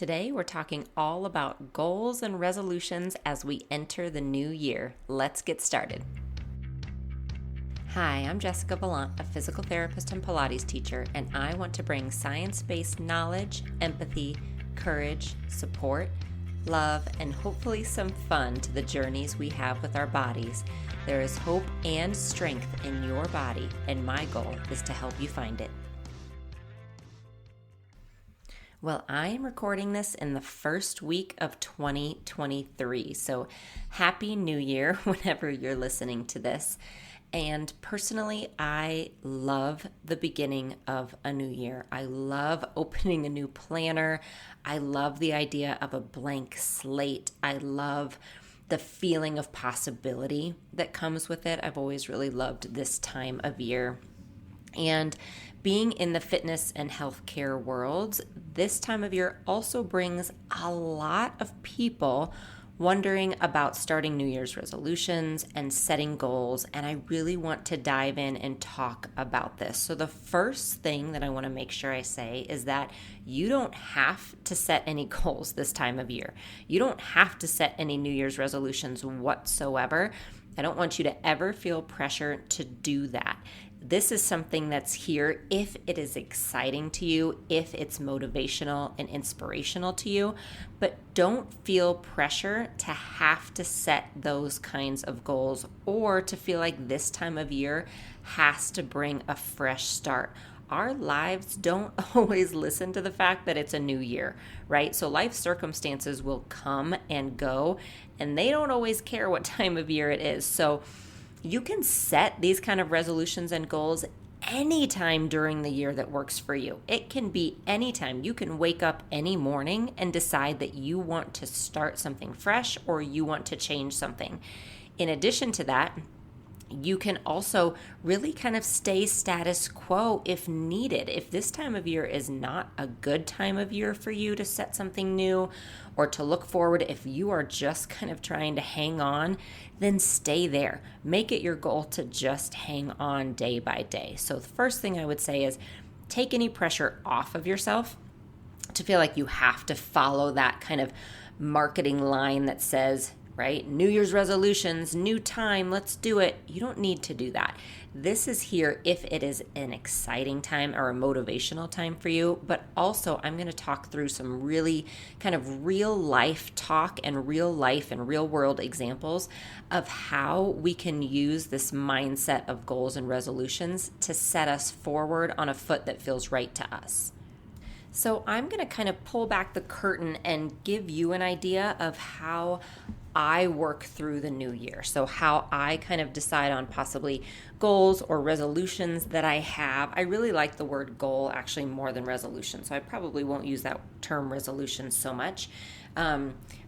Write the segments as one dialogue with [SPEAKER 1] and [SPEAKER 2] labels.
[SPEAKER 1] Today, we're talking all about goals and resolutions as we enter the new year. Let's get started. Hi, I'm Jessica Valant, a physical therapist and Pilates teacher, and I want to bring science-based knowledge, empathy, courage, support, love, and hopefully some fun to the journeys we have with our bodies. There is hope and strength in your body, and my goal is to help you find it. Well, I am recording this in the first week of 2023, so Happy New Year whenever you're listening to this. And personally, I love the beginning of a new year. I love opening a new planner. I love the idea of a blank slate. I love the feeling of possibility that comes with it. I've always really loved this time of year. And being in the fitness and healthcare worlds, this time of year also brings a lot of people wondering about starting New Year's resolutions and setting goals, and I really want to dive in and talk about this. So the first thing that I want to make sure I say is that you don't have to set any goals this time of year. You don't have to set any New Year's resolutions whatsoever. I don't want you to ever feel pressure to do that. This is something that's here if it is exciting to you, if it's motivational and inspirational to you, but don't feel pressure to have to set those kinds of goals or to feel like this time of year has to bring a fresh start. Our lives don't always listen to the fact that it's a new year, right? So life circumstances will come and go, and they don't always care what time of year it is. So you can set these kind of resolutions and goals anytime during the year that works for you. It can be anytime. You can wake up any morning and decide that you want to start something fresh or you want to change something. In addition to that, you can also really kind of stay status quo if needed. If this time of year is not a good time of year for you to set something new or to look forward, if you are just kind of trying to hang on, then stay there. Make it your goal to just hang on day by day. So the first thing I would say is take any pressure off of yourself to feel like you have to follow that kind of marketing line that says, right? New Year's resolutions, new time, let's do it. You don't need to do that. This is here if it is an exciting time or a motivational time for you, but also I'm going to talk through some really kind of real life talk and real life and real world examples of how we can use this mindset of goals and resolutions to set us forward on a foot that feels right to us. So I'm going to kind of pull back the curtain and give you an idea of how I work through the new year. So how I kind of decide on possibly goals or resolutions that I have. I really like the word goal actually more than resolution. So I probably won't use that term resolution so much.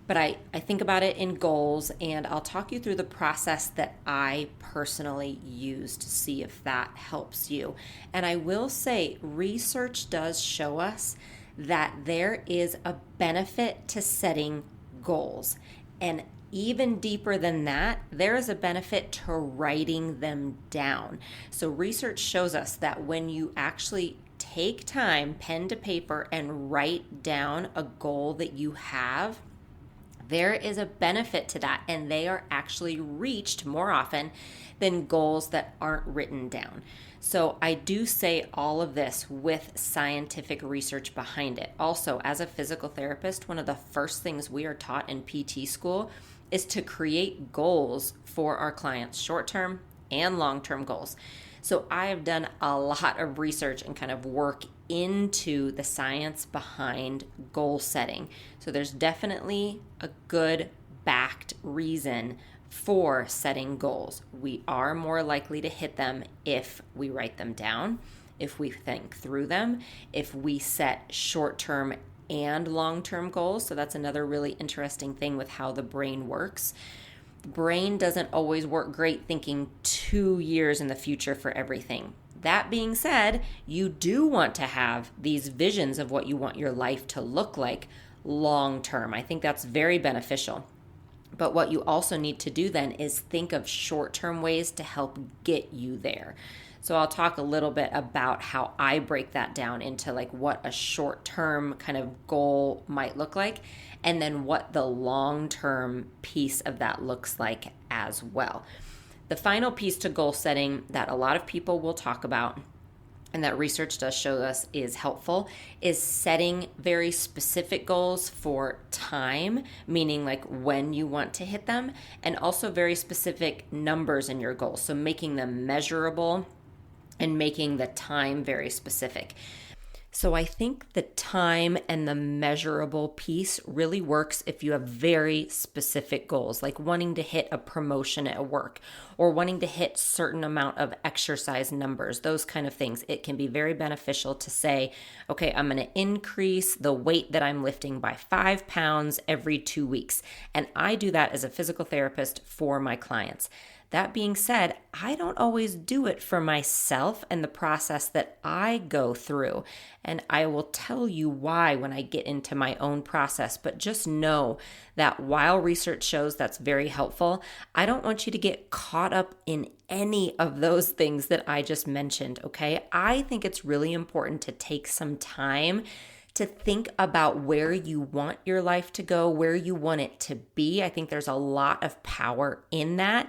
[SPEAKER 1] But I think about it in goals, and I'll talk you through the process that I personally use to see if that helps you. And I will say research does show us that there is a benefit to setting goals. And even deeper than that, there is a benefit to writing them down. So research shows us that when you actually take time, pen to paper, and write down a goal that you have, there is a benefit to that, and they are actually reached more often than goals that aren't written down. So I do say all of this with scientific research behind it. Also, as a physical therapist, one of the first things we are taught in PT school is to create goals for our clients, short-term and long-term goals. So I have done a lot of research and kind of work into the science behind goal setting. So there's definitely a good backed reason for setting goals. We are more likely to hit them if we write them down, if we think through them, if we set short-term and long-term goals. So that's another really interesting thing with how the brain works. The brain doesn't always work great thinking 2 years in the future for everything. That being said, you do want to have these visions of what you want your life to look like long-term. I think that's very beneficial. But what you also need to do then is think of short-term ways to help get you there. So I'll talk a little bit about how I break that down into like what a short-term kind of goal might look like, and then what the long-term piece of that looks like as well. The final piece to goal setting that a lot of people will talk about and that research does show us is helpful is setting very specific goals for time, meaning like when you want to hit them, and also very specific numbers in your goals. So making them measurable and making the time very specific. So I think the time and the measurable piece really works if you have very specific goals, like wanting to hit a promotion at work or wanting to hit certain amount of exercise numbers, those kind of things. It can be very beneficial to say, okay, I'm going to increase the weight that I'm lifting by 5 pounds every 2 weeks. And I do that as a physical therapist for my clients. That being said, I don't always do it for myself and the process that I go through. And I will tell you why when I get into my own process. But just know that while research shows that's very helpful, I don't want you to get caught up in any of those things that I just mentioned, okay? I think it's really important to take some time to think about where you want your life to go, where you want it to be. I think there's a lot of power in that.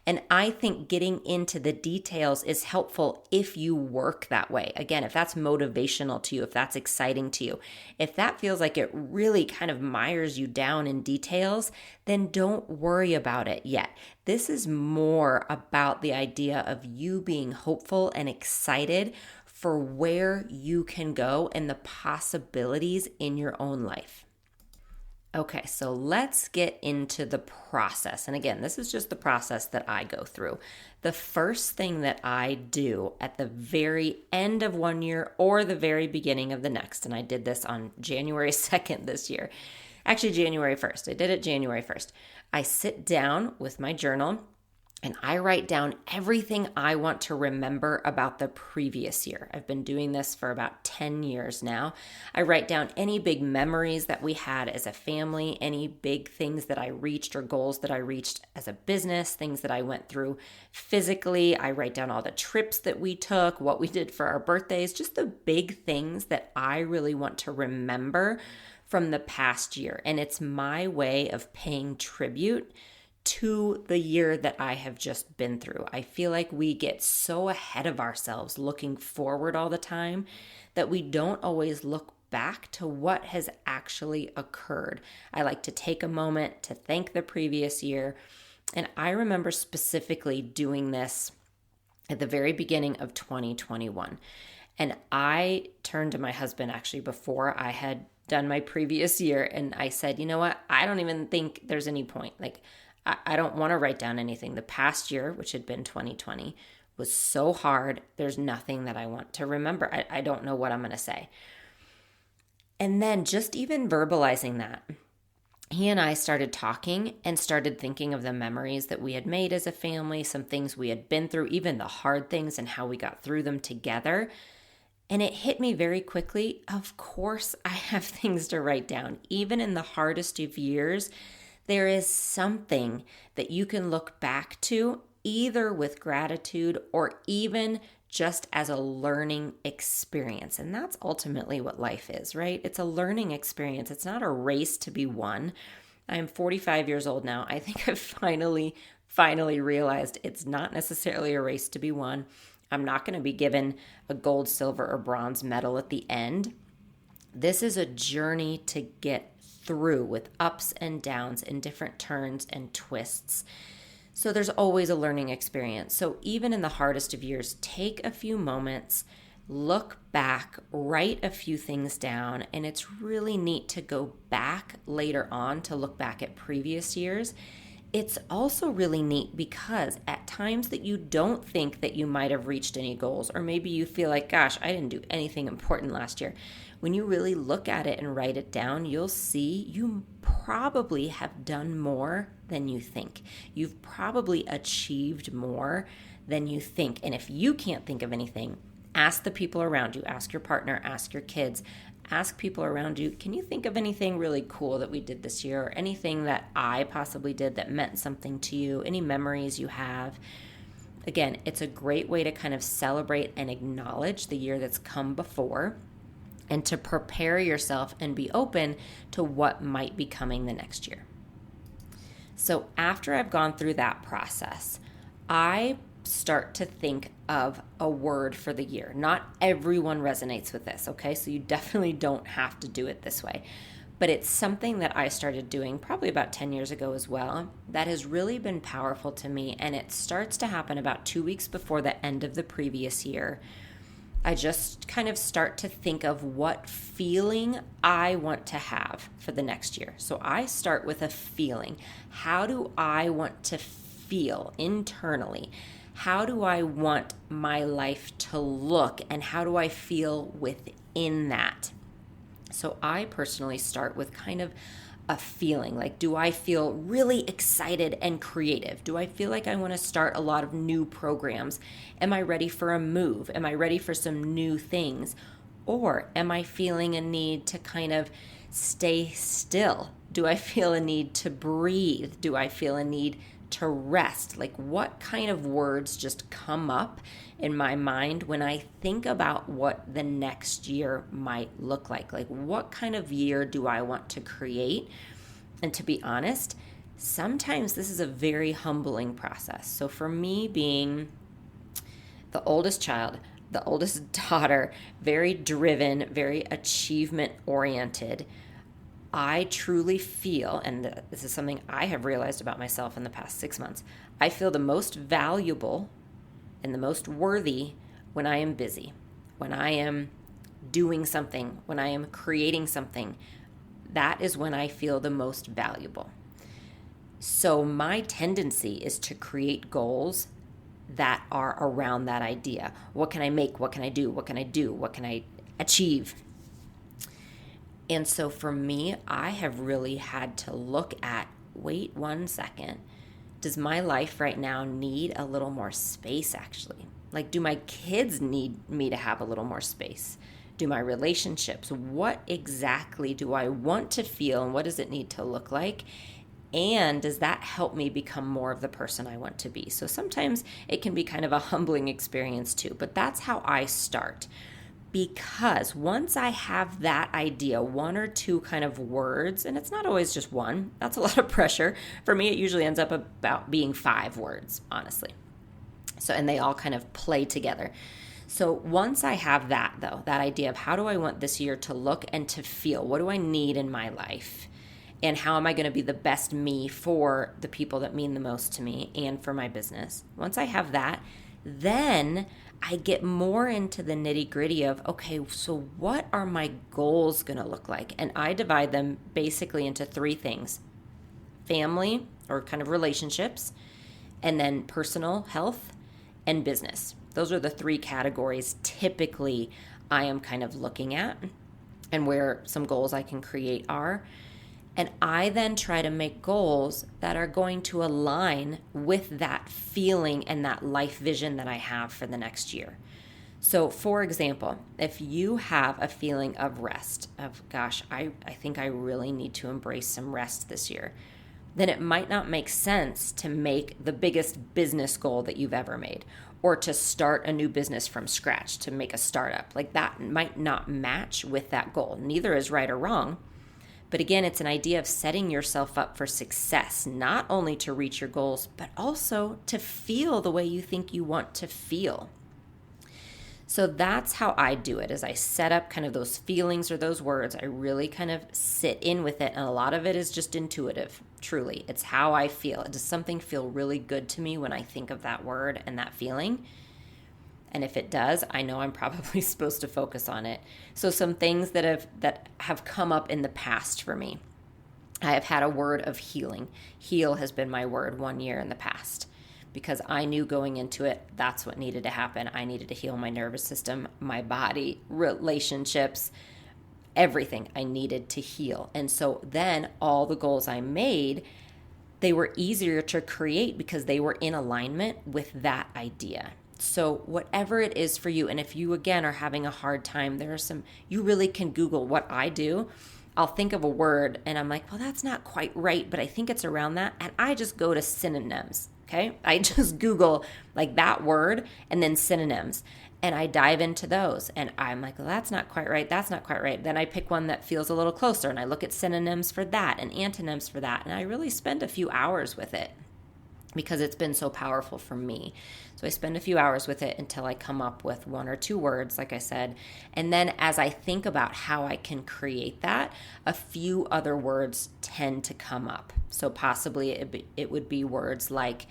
[SPEAKER 1] And I think getting into the details is helpful if you work that way. Again, if that's motivational to you, if that's exciting to you, if that feels like it really kind of mires you down in details, then don't worry about it yet. This is more about the idea of you being hopeful and excited for where you can go and the possibilities in your own life. Okay, so let's get into the process. And again, this is just the process that I go through. The first thing that I do at the very end of one year or the very beginning of the next, and I did this on January 2nd this year, actually January 1st. I did it January 1st. I sit down with my journal and I write down everything I want to remember about the previous year. I've been doing this for about 10 years now. I write down any big memories that we had as a family, any big things that I reached or goals that I reached as a business, things that I went through physically. I write down all the trips that we took, what we did for our birthdays, just the big things that I really want to remember from the past year. And it's my way of paying tribute to the year that I have just been through. I feel like we get so ahead of ourselves looking forward all the time that we don't always look back to what has actually occurred. I like to take a moment to thank the previous year. And I remember specifically doing this at the very beginning of 2021. And I turned to my husband actually before I had done my previous year. And I said, you know what? I don't even think there's any point. Like, I don't want to write down anything. The past year, which had been 2020, was so hard. There's nothing that I want to remember. I don't know what I'm going to say. And then just even verbalizing that, he and I started talking and started thinking of the memories that we had made as a family, some things we had been through, even the hard things and how we got through them together. And it hit me very quickly. Of course, I have things to write down. Even in the hardest of years, there is something that you can look back to either with gratitude or even just as a learning experience. And that's ultimately what life is, right? It's a learning experience. It's not a race to be won. I'm 45 years old now. I think I've finally realized it's not necessarily a race to be won. I'm not going to be given a gold, silver, or bronze medal at the end. This is a journey to get through with ups and downs and different turns and twists. So there's always a learning experience. So even in the hardest of years, take a few moments, look back, write a few things down, and it's really neat to go back later on to look back at previous years. It's also really neat because at times that you don't think that you might have reached any goals, or maybe you feel like, gosh, I didn't do anything important last year. When you really look at it and write it down, you'll see you probably have done more than you think. You've probably achieved more than you think. And if you can't think of anything, ask the people around you, ask your partner, ask your kids, ask people around you, can you think of anything really cool that we did this year, or anything that I possibly did that meant something to you, any memories you have? Again, it's a great way to kind of celebrate and acknowledge the year that's come before and to prepare yourself and be open to what might be coming the next year. So after I've gone through that process, I start to think of a word for the year. Not everyone resonates with this, okay? So you definitely don't have to do it this way. But it's something that I started doing probably about 10 years ago as well that has really been powerful to me. And it starts to happen about 2 weeks before the end of the previous year. I just kind of start to think of what feeling I want to have for the next year. So I start with a feeling. How do I want to feel internally? How do I want my life to look? And how do I feel within that? So I personally start with kind of a feeling. Like, do I feel really excited and creative? Do I feel like I want to start a lot of new programs? Am I ready for a move? Am I ready for some new things? Or am I feeling a need to kind of stay still? Do I feel a need to breathe? Do I feel a need to rest? Like, what kind of words just come up in my mind when I think about what the next year might look like? Like, what kind of year do I want to create? And to be honest, sometimes this is a very humbling process. So for me, being the oldest child, the oldest daughter, very driven, very achievement oriented, I truly feel, and this is something I have realized about myself in the past 6 months, I feel the most valuable and the most worthy when I am busy, when I am doing something, when I am creating something. That is when I feel the most valuable. So my tendency is to create goals that are around that idea. What can I make? What can I do? What can I do? What can I achieve? And so for me, I have really had to look at, wait 1 second, does my life right now need a little more space actually? Like, do my kids need me to have a little more space? Do my relationships? What exactly do I want to feel and what does it need to look like? And does that help me become more of the person I want to be? So sometimes it can be kind of a humbling experience too, but that's how I start. Because once I have that idea, 1 or 2 kind of words, and it's not always just 1, that's a lot of pressure. For me, it usually ends up about being 5 words, honestly. So, and they all kind of play together. So once I have that though, that idea of how do I want this year to look and to feel, what do I need in my life? And how am I going to be the best me for the people that mean the most to me and for my business? Once I have that, then I get more into the nitty gritty of, okay, so what are my goals going to look like? And I divide them basically into 3 things: family or kind of relationships, and then personal health and business. Those are the 3 categories typically I am kind of looking at and where some goals I can create are. And I then try to make goals that are going to align with that feeling and that life vision that I have for the next year. So for example, if you have a feeling of rest, of gosh, I think I really need to embrace some rest this year, then it might not make sense to make the biggest business goal that you've ever made, or to start a new business from scratch, to make a startup. Like, that might not match with that goal. Neither is right or wrong. But again, it's an idea of setting yourself up for success, not only to reach your goals, but also to feel the way you think you want to feel. So that's how I do it, is I set up kind of those feelings or those words. I really kind of sit in with it. And a lot of it is just intuitive, truly. It's how I feel. Does something feel really good to me when I think of that word and that feeling? And if it does, I know I'm probably supposed to focus on it. So some things that have come up in the past for me. I have had a word of healing. Heal has been my word 1 year in the past, because I knew going into it, that's what needed to happen. I needed to heal my nervous system, my body, relationships, everything I needed to heal. And so then all the goals I made, they were easier to create because they were in alignment with that idea. So whatever it is for you, and if you, again, are having a hard time, there are some, you really can Google what I do. I'll think of a word and I'm like, well, that's not quite right, but I think it's around that. And I just go to synonyms, Okay. I just Google like that word and then synonyms. And I dive into those and I'm like, well, that's not quite right. That's not quite right. Then I pick one that feels a little closer and I look at synonyms for that and antonyms for that. And I really spend a few hours with it because it's been so powerful for me. So I spend a few hours with it until I come up with one or two words, like I said. And then as I think about how I can create that, a few other words tend to come up. So possibly it would be words like,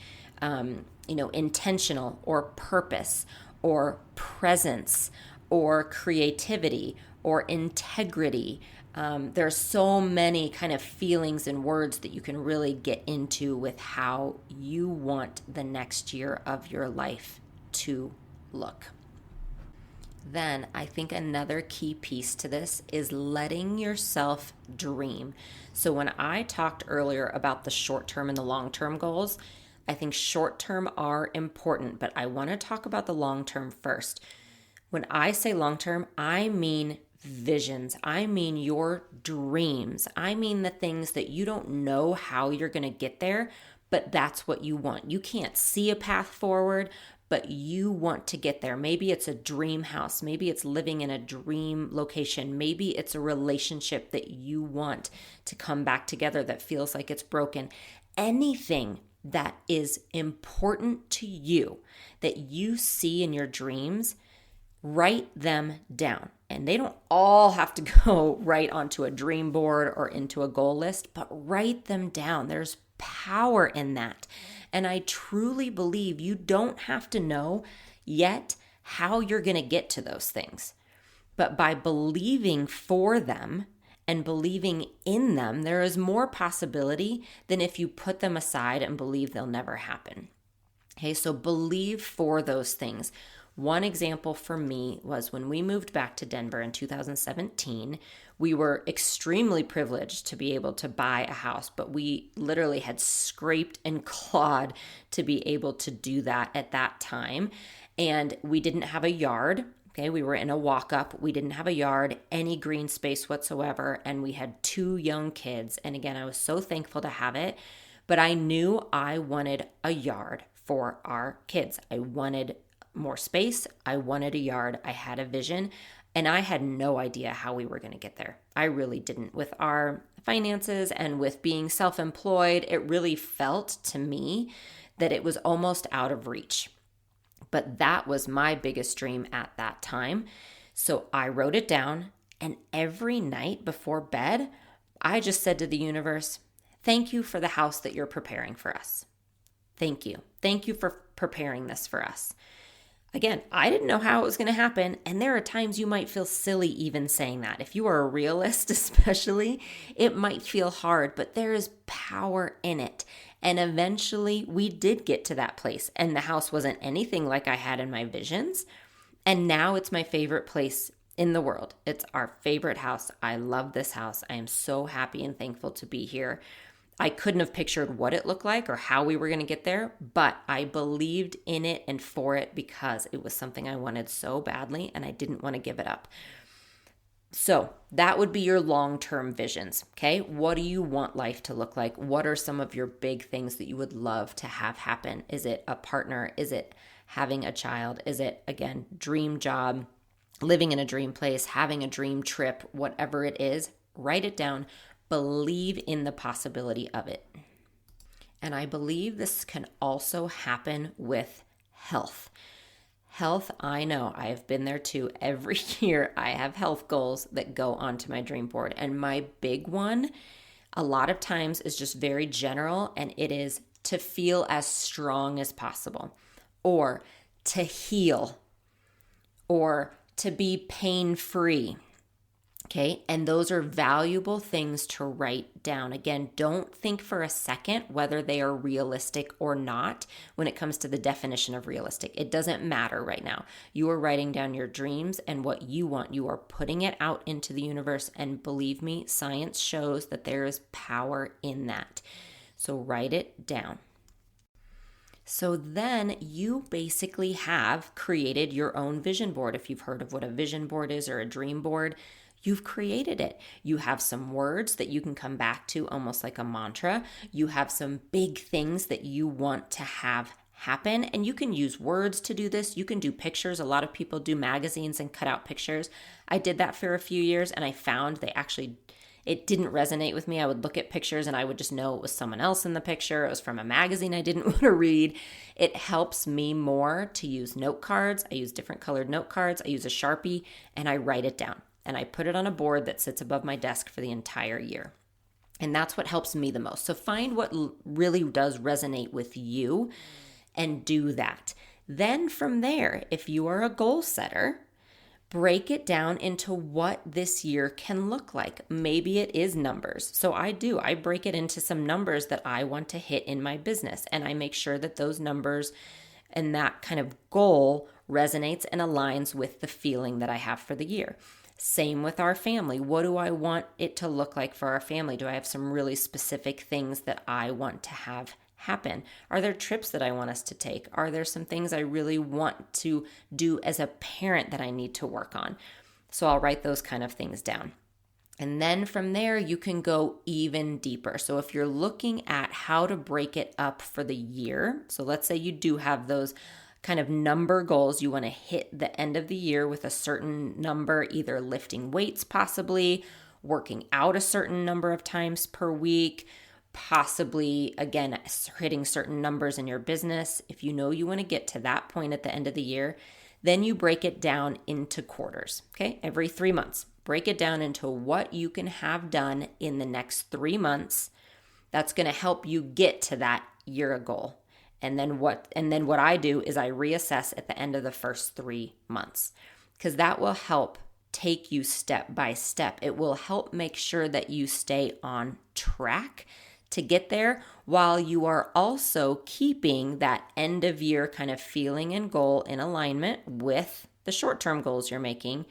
[SPEAKER 1] intentional or purpose or presence or creativity or integrity. There's so many kind of feelings and words that you can really get into with how you want the next year of your life to look. Then I think another key piece to this is letting yourself dream. So when I talked earlier about the short-term and the long-term goals, I think short-term are important, but I want to talk about the long-term first. When I say long-term, I mean visions. I mean your dreams. I mean the things that you don't know how you're going to get there, but that's what you want. You can't see a path forward, but you want to get there. Maybe it's a dream house. Maybe it's living in a dream location. Maybe it's a relationship that you want to come back together that feels like it's broken. Anything that is important to you that you see in your dreams, write them down. And they don't all have to go right onto a dream board or into a goal list, but write them down. There's power in that. And I truly believe you don't have to know yet how you're going to get to those things. But by believing for them and believing in them, there is more possibility than if you put them aside and believe they'll never happen. Okay, so believe for those things. One example for me was when we moved back to Denver in 2017, we were extremely privileged to be able to buy a house, but we literally had scraped and clawed to be able to do that at that time. And we didn't have a yard. Okay, we were in a walk-up. We didn't have a yard, any green space whatsoever, and we had 2 young kids. And again, I was so thankful to have it, but I knew I wanted a yard for our kids. I wanted more space. I wanted a yard. I had a vision, and I had no idea how we were going to get there. I really didn't. With our finances and with being self-employed, it really felt to me that it was almost out of reach. But that was my biggest dream at that time. So I wrote it down, and every night before bed, I just said to the universe, thank you for the house that you're preparing for us. Thank you. Thank you for preparing this for us. Again, I didn't know how it was going to happen, and there are times you might feel silly even saying that. If you are a realist especially, it might feel hard, but there is power in it. And eventually we did get to that place, and the house wasn't anything like I had in my visions. And now it's my favorite place in the world. It's our favorite house. I love this house. I am so happy and thankful to be here. I couldn't have pictured what it looked like or how we were going to get there, but I believed in it and for it because it was something I wanted so badly and I didn't want to give it up. So that would be your long-term visions, okay? What do you want life to look like? What are some of your big things that you would love to have happen? Is it a partner? Is it having a child? Is it, again, dream job, living in a dream place, having a dream trip, whatever it is? Write it down. Believe in the possibility of it. And I believe this can also happen with health. Health, I know, I have been there too. Every year I have health goals that go onto my dream board. And my big one, a lot of times, is just very general, and it is to feel as strong as possible, or to heal, or to be pain-free. Okay, and those are valuable things to write down. Again, don't think for a second whether they are realistic or not when it comes to the definition of realistic. It doesn't matter right now. You are writing down your dreams and what you want. You are putting it out into the universe, and believe me, science shows that there is power in that. So write it down. So then you basically have created your own vision board. If you've heard of what a vision board is or a dream board, You've created it. You have some words that you can come back to almost like a mantra. You have some big things that you want to have happen, and you can use words to do this. You can do pictures. A lot of people do magazines and cut out pictures. I did that for a few years, and I found it didn't resonate with me. I would look at pictures and I would just know it was someone else in the picture. It was from a magazine I didn't want to read. It helps me more to use note cards. I use different colored note cards. I use a Sharpie and I write it down and I put it on a board that sits above my desk for the entire year. And that's what helps me the most. So find what really does resonate with you and do that. Then from there, if you are a goal setter, break it down into what this year can look like. Maybe it is numbers. So I break it into some numbers that I want to hit in my business. And I make sure that those numbers and that kind of goal resonates and aligns with the feeling that I have for the year. Same with our family. What do I want it to look like for our family? Do I have some really specific things that I want to have happen? Are there trips that I want us to take? Are there some things I really want to do as a parent that I need to work on? So I'll write those kind of things down. And then from there, you can go even deeper. So if you're looking at how to break it up for the year, so let's say you do have those kind of number goals. You want to hit the end of the year with a certain number, either lifting weights possibly, working out a certain number of times per week, possibly, again, hitting certain numbers in your business. If you know you want to get to that point at the end of the year, then you break it down into quarters, okay? Every 3 months, break it down into what you can have done in the next 3 months. That's going to help you get to that year goal. And then what I do is I reassess at the end of the first 3 months, because that will help take you step by step. It will help make sure that you stay on track to get there, while you are also keeping that end of year kind of feeling and goal in alignment with the short-term goals you're making,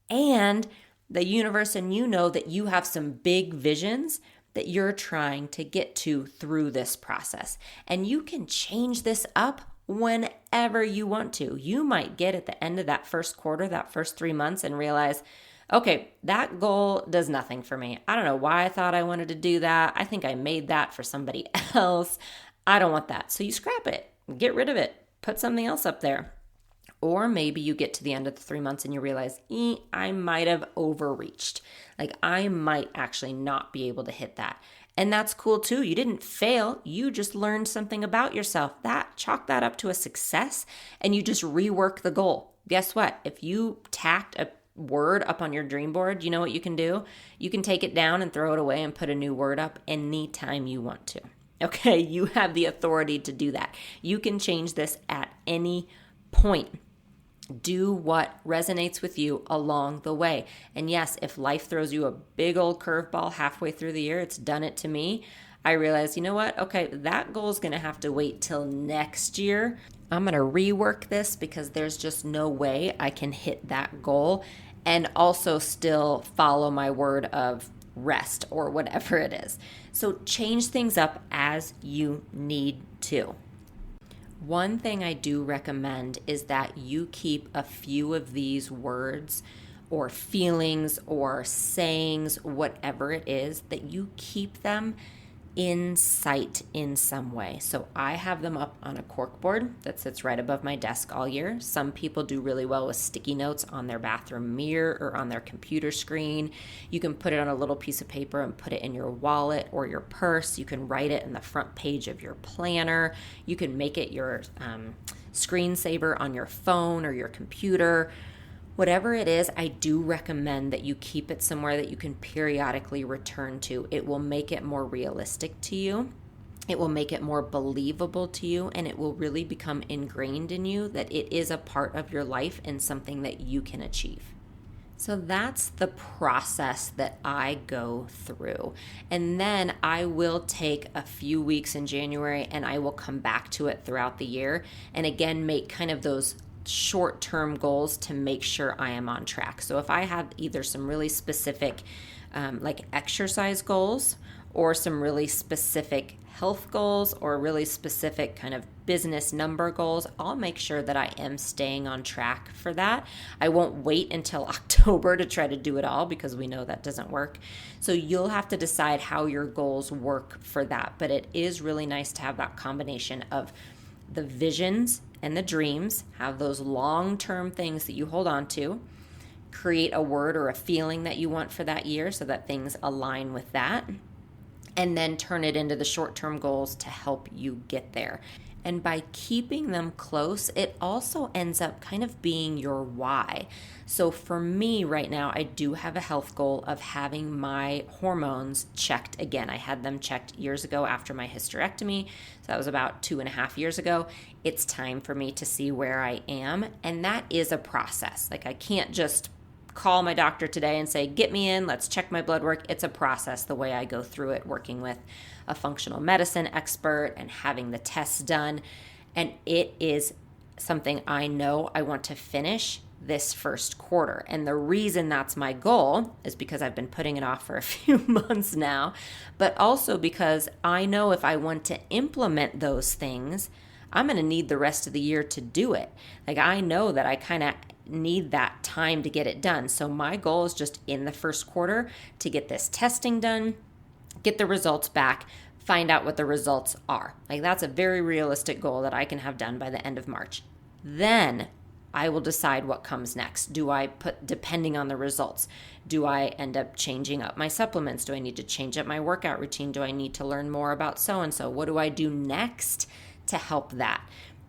[SPEAKER 1] and the universe and you know that you have some big visions that you're trying to get to through this process. And you can change this up whenever you want to. You might get at the end of that first quarter, that first 3 months, and realize, okay, that goal does nothing for me. I don't know why I thought I wanted to do that. I think I made that for somebody else. I don't want that. So you scrap it, get rid of it, put something else up there. Or maybe you get to the end of the 3 months and you realize, I might have overreached. Like I might actually not be able to hit that. And that's cool too. You didn't fail. You just learned something about yourself. Chalk that up to a success and you just rework the goal. Guess what? If you tacked a word up on your dream board, you know what you can do? You can take it down and throw it away and put a new word up anytime you want to. Okay, you have the authority to do that. You can change this at any point. Do what resonates with you along the way. And yes, if life throws you a big old curveball halfway through the year, it's done it to me. I realized, you know what? Okay, that goal is going to have to wait till next year. I'm going to rework this because there's just no way I can hit that goal and also still follow my word of rest or whatever it is. So change things up as you need to. One thing I do recommend is that you keep a few of these words or feelings or sayings, whatever it is, that you keep them in sight in some way. So I have them up on a cork board that sits right above my desk all year. Some people do really well with sticky notes on their bathroom mirror or on their computer screen. You can put it on a little piece of paper and put it in your wallet or your purse. You can write it in the front page of your planner. You can make it your screensaver on your phone or your computer. Whatever it is, I do recommend that you keep it somewhere that you can periodically return to. It will make it more realistic to you. It will make it more believable to you, and it will really become ingrained in you that it is a part of your life and something that you can achieve. So that's the process that I go through. And then I will take a few weeks in January and I will come back to it throughout the year and again make kind of those short-term goals to make sure I am on track. So if I have either some really specific like exercise goals or some really specific health goals or really specific kind of business number goals, I'll make sure that I am staying on track for that. I won't wait until October to try to do it all because we know that doesn't work. So you'll have to decide how your goals work for that. But it is really nice to have that combination of the visions and the dreams, have those long-term things that you hold on to, create a word or a feeling that you want for that year so that things align with that, and then turn it into the short-term goals to help you get there. And by keeping them close, it also ends up kind of being your why. So for me right now, I do have a health goal of having my hormones checked again. I had them checked years ago after my hysterectomy. So that was about 2.5 years ago. It's time for me to see where I am. And that is a process. Like I can't just call my doctor today and say, get me in, let's check my blood work. It's a process the way I go through it, working with a functional medicine expert and having the tests done. And it is something I know I want to finish this first quarter. And the reason that's my goal is because I've been putting it off for a few months now, but also because I know if I want to implement those things, I'm going to need the rest of the year to do it. Like I know that I kind of need that time to get it done. So my goal is just in the first quarter to get this testing done, get the results back, find out what the results are. Like that's a very realistic goal that I can have done by the end of March. Then I will decide what comes next. Do I depending on the results, do I end up changing up my supplements? Do I need to change up my workout routine? Do I need to learn more about so-and-so? What do I do next to help that?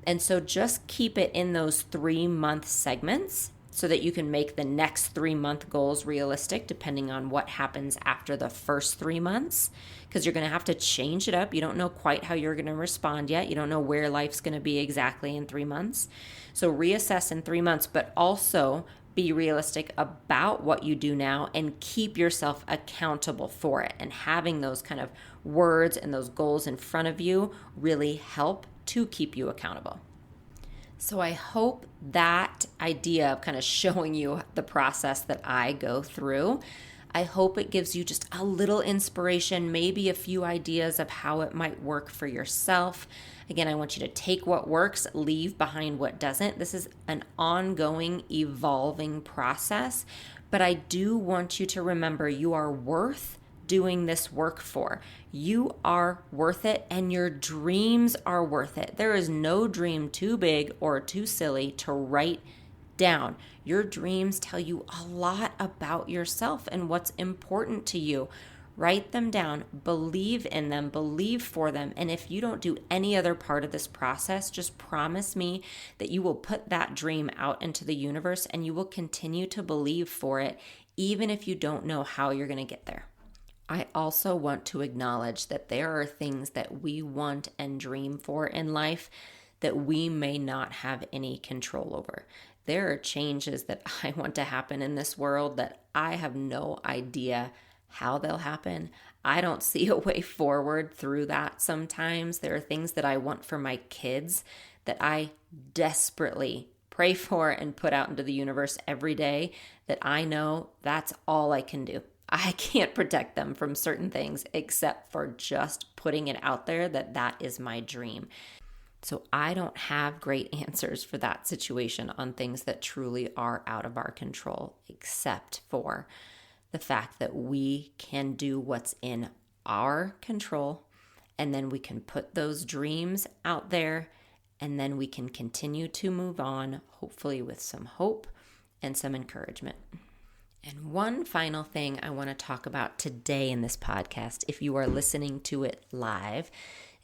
[SPEAKER 1] And so just keep it in those 3-month segments so that you can make the next 3-month goals realistic depending on what happens after the first 3 months, because you're going to have to change it up. You don't know quite how you're going to respond yet. You don't know where life's going to be exactly in 3 months. So reassess in 3 months, but also be realistic about what you do now and keep yourself accountable for it. And having those kind of words and those goals in front of you really help to keep you accountable. So I hope that idea of kind of showing you the process that I go through, I hope it gives you just a little inspiration, maybe a few ideas of how it might work for yourself. Again, I want you to take what works, leave behind what doesn't. This is an ongoing, evolving process, but I do want you to remember you are worth doing this work for. You are worth it, and your dreams are worth it. There is no dream too big or too silly to write down. Your dreams tell you a lot about yourself and what's important to you. Write them down, believe in them, believe for them. And if you don't do any other part of this process, just promise me that you will put that dream out into the universe and you will continue to believe for it, even if you don't know how you're going to get there. I also want to acknowledge that there are things that we want and dream for in life that we may not have any control over. There are changes that I want to happen in this world that I have no idea how they'll happen. I don't see a way forward through that sometimes. There are things that I want for my kids that I desperately pray for and put out into the universe every day that I know that's all I can do. I can't protect them from certain things except for just putting it out there that that is my dream. So I don't have great answers for that situation on things that truly are out of our control, except for the fact that we can do what's in our control, and then we can put those dreams out there, and then we can continue to move on, hopefully with some hope and some encouragement. And one final thing I want to talk about today in this podcast, if you are listening to it live,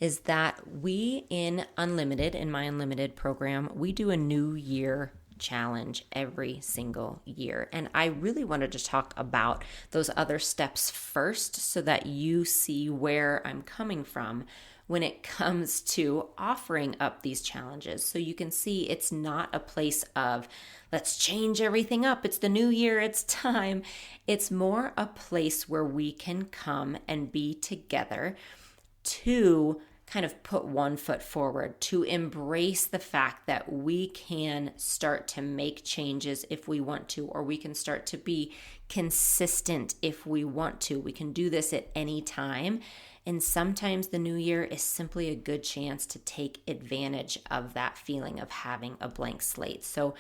[SPEAKER 1] is that we in my Unlimited program, we do a New Year challenge every single year. And I really wanted to talk about those other steps first so that you see where I'm coming from when it comes to offering up these challenges. So you can see it's not a place of, let's change everything up. It's the new year, it's time. It's more a place where we can come and be together to kind of put one foot forward, to embrace the fact that we can start to make changes if we want to, or we can start to be consistent if we want to. We can do this at any time. And sometimes the new year is simply a good chance to take advantage of that feeling of having a blank slate. So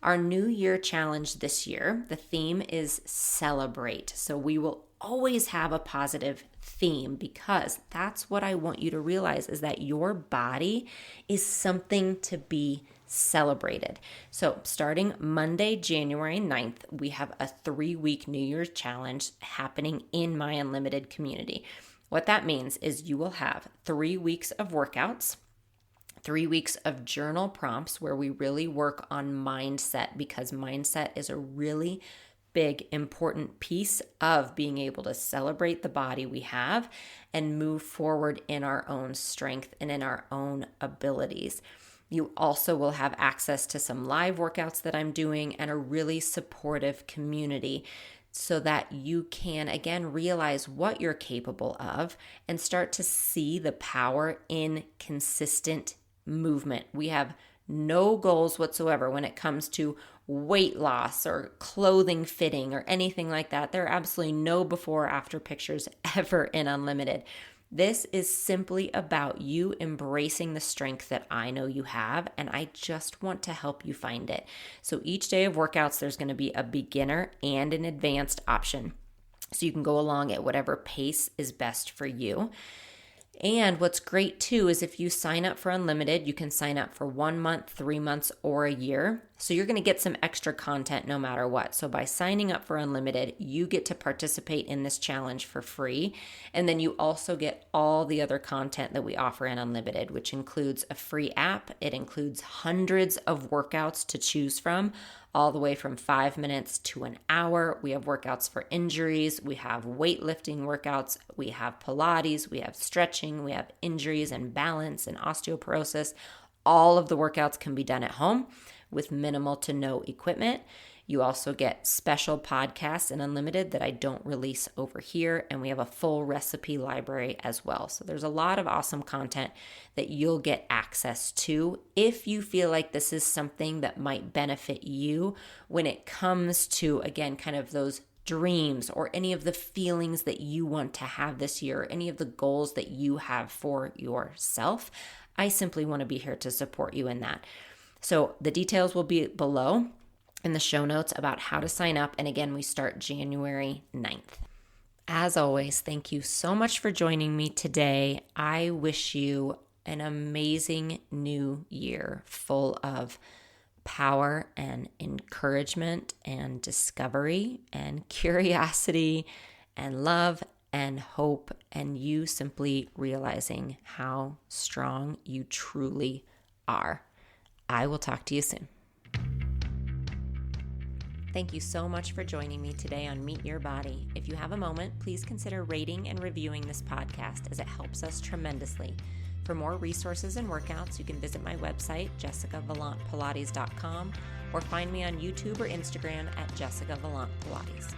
[SPEAKER 1] our New Year challenge this year, the theme is celebrate. So we will always have a positive theme, because that's what I want you to realize, is that your body is something to be celebrated. So starting Monday, January 9th, we have a 3-week New Year's challenge happening in my Unlimited community. What that means is you will have 3 weeks of workouts, 3 weeks of journal prompts where we really work on mindset, because mindset is a really big, important piece of being able to celebrate the body we have and move forward in our own strength and in our own abilities. You also will have access to some live workouts that I'm doing and a really supportive community, so that you can, again, realize what you're capable of and start to see the power in consistent movement. We have no goals whatsoever when it comes to weight loss or clothing fitting or anything like that. There are absolutely no before or after pictures ever in Unlimited. This is simply about you embracing the strength that I know you have, and I just want to help you find it. So each day of workouts, there's going to be a beginner and an advanced option, so you can go along at whatever pace is best for you. And what's great too is if you sign up for Unlimited, you can sign up for 1 month, 3 months, or a year. So you're going to get some extra content no matter what. So by signing up for Unlimited, you get to participate in this challenge for free. And then you also get all the other content that we offer in Unlimited, which includes a free app. It includes hundreds of workouts to choose from, all the way from 5 minutes to an hour. We have workouts for injuries. We have weightlifting workouts. We have Pilates. We have stretching. We have injuries and balance and osteoporosis. All of the workouts can be done at home with minimal to no equipment. You also get special podcasts in Unlimited that I don't release over here, and we have a full recipe library as well. So there's a lot of awesome content that you'll get access to if you feel like this is something that might benefit you when it comes to, again, kind of those dreams or any of the feelings that you want to have this year, any of the goals that you have for yourself. I simply want to be here to support you in that. So the details will be below in the show notes about how to sign up. And again, we start January 9th. As always, thank you so much for joining me today. I wish you an amazing new year full of power and encouragement and discovery and curiosity and love and hope, and you simply realizing how strong you truly are. I will talk to you soon. Thank you so much for joining me today on Meet Your Body. If you have a moment, please consider rating and reviewing this podcast, as it helps us tremendously. For more resources and workouts, you can visit my website, jessicavalantpilates.com, or find me on YouTube or Instagram at Jessica Valant Pilates.